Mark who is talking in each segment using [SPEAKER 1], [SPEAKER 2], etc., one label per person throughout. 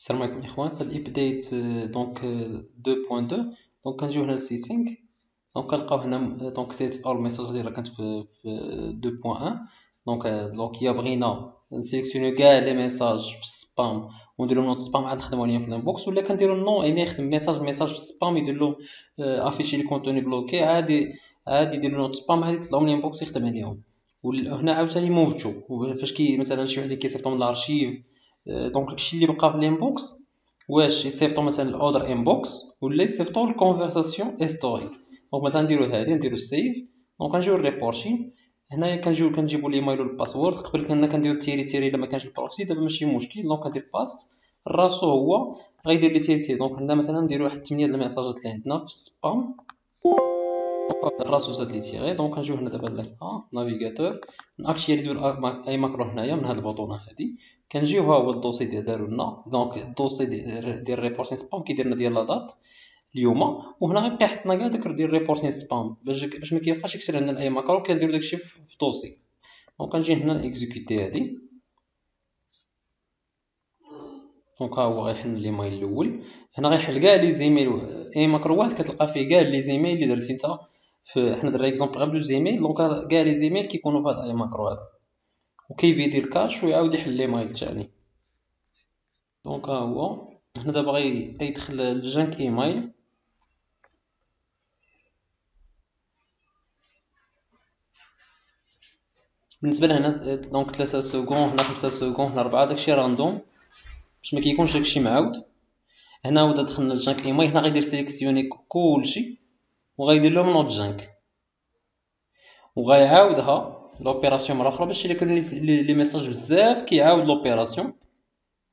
[SPEAKER 1] السلام عليكم اخوان. هاد الابديت دونك 2.2. دونك كنجيو هنا للسيتينغ. دونك كنلقاو هنا دونك سيت اول ميساج اللي كانت في 2.1. دونك يا بغينا نسيليكسيونيو كاع لي ميساج في السبام ونديرو نوت سبام عاد نخدمو عليهم في الانبوكس، ولا كنديرو نو يعني يخدم ميساج في السبام يدير له افيشي لي كونتوني بلوكي عادي يدير نوت سبام عادي يطلعوا من الانبوكس يخدم عليهم. وهنا عاوتاني موف تو فاش مثلا شي واحد كيصيفطو من الارشيف. دونك داكشي اللي بقى في الانبوكس واش يصيفطو مثلا الاودر انبوكس ولا يصيفطو الكونفرساسيون هيستوريك. دونك مثلا نديرو هادي نديرو سيف. دونك غنجيو ريبورتين. هنايا كنجيبو الايميل والباسورد. قبل كنا كنديرو تيري الا ما كانش البروكسي، دابا ماشي مشكل. دونك كندير باست راسو هو غيدير لي تيري. دونك هنا مثلا نديرو واحد 8 د الميساجات اللي عندنا في السبام راسو زاد لي تيري. دونك غنجيو هنا دابا لهنا نافيغاتور ناكتيفيزيو اي ماكرو هنايا من هاد البوطونه هادي. كنجيو ها هو الدوسي اللي دارو لنا. دونك الدوسي ديال ريبورتين سبام كيدير لنا ديال لا دات اليوم، وهنا غيبقى يحطنا كاع داك ديال ريبورتين سبام باش ما كيبقاش يكسر عندنا اي ماكرو. كنديرو داكشي في دوسي. دونك كنجي هنا اكزيكوتي هادي. دونك ها هو غيحل الايميل الاول. هنا غيحل كاع لي زيميل. اي ماكرو واحد كتلقى فيه كاع لي زيميل اللي درتي انت. حنا درنا اكزومبل غير بجوج زيميل. دونك كاع لي زيميل كيكونوا في هاد اي ماكرو هذا، وكيفيدي الكاش ويعاود يحل الايميل الثاني. دونك ها هو هنا دابا غيدخل الجانك ايميل. بالنسبه لهنا دونك 3 سكون، هنا 5 سكون، هنا 4. داكشي راندوم باش ما كيكونش داكشي معاود. هنا هو دخلنا الجانك ايميل. هنا غيدير سيليكسيوني كلشي وغيدير لهم نوت جانك، وغيعاودها لوبيراسيون مره اخرى باش الا كانوا لي ميساج بزاف كيعاود لوبيراسيون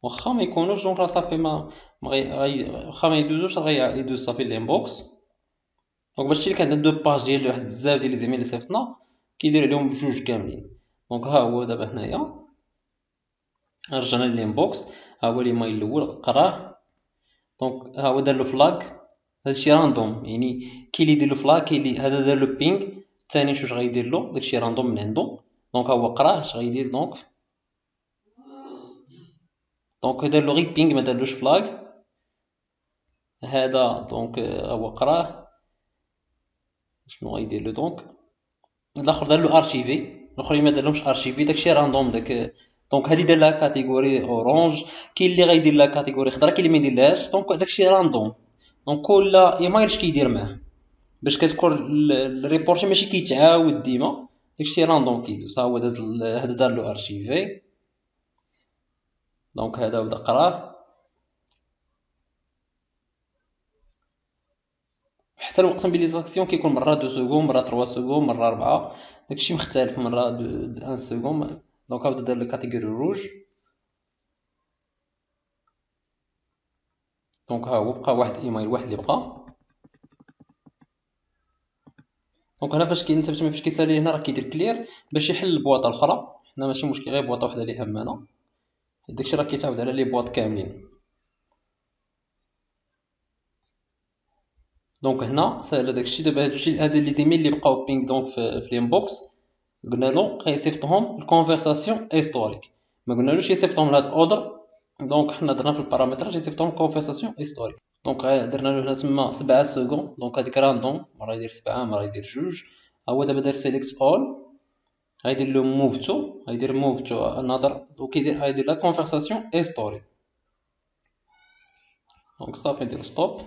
[SPEAKER 1] واخا ما يكونوش. دونك راه صافي واخا ما يدوزوش غيدوز صافي الانبوكس. دونك باش اللي كان دو باج ديال واحد بزاف ديال لي زيميل اللي صيفطنا كيدير عليهم بجوج كاملين. دونك ها هو دابا هنايا رجعنا للانبوكس. ها هو الايميل الاول قراه. دونك ها هو دار له فلاك. هادشي راندوم يعني كاين اللي يدير له فلاك، كاين اللي هذا دار له بينغ. الثاني شوش غيدير له داكشي راندوم من عنده. دونك ها هو قراه اش غيدير. دونك دار له غير بينغ ما دارلوش فلاك هذا. دونك هو قراه شنو غيدير له. دونك الاخر دار له ارشيفي، الاخرين ما دارلهمش ارشيفي. داكشي راندوم دونك هادي دار لها كاتيجوري اورانج، كاين اللي غيدير لها كاتيجوري خضرا، كاين اللي ما يديرلهاش. دونك داكشي راندوم. دونك كل ايميل اش كيدير معاه باش كتكون الريبورت ماشي كيتعاود ديما. داكشي راندوم كيدوز. ها هو داز هذا دار له ارشيفي. دونك هذا بدا قراه حتى الوقت موبيليزاسيون كيكون مرة 2 سكون، مرة 3 سكون، مرة 4. داكشي مختلف. مرة 1 سكون. دونك هاو دار لو كاتيجوري روج. دونك ها هو بقى واحد ايميل واحد اللي بقى. دونك هنا فاش انت فاش كيسالي هنا راه كيدير كلير باش يحل البواطه الاخرى. حنا ماشي مشكل غير بواطه وحده اللي همنا. داكشي راه كيتعاود على لي بواط كاملين. دونك هنا ساهل داكشي. دابا هادشي هاد لي زيميل اللي بقاو بينغ دونك في الانبوكس قلنا له غيصيفطهم الكونفرساسيون هيستوريك، ما قلنالوش يصيفطهم لهاد اودر. دونك حنا درنا في البارامترات يصيفطهم كونفرساسيون هيستوريك. دونك درنا له هنا تما 7 سكون. دونك هاديك راندوم مره يدير 7 مره يدير 2. ها هو دابا دار سيليكت اول. غيدير له موف تو، غيدير موف تو انذر. دونك غيدير لا كونفرساسيون هيستوريك. دونك صافي ندير ستوب.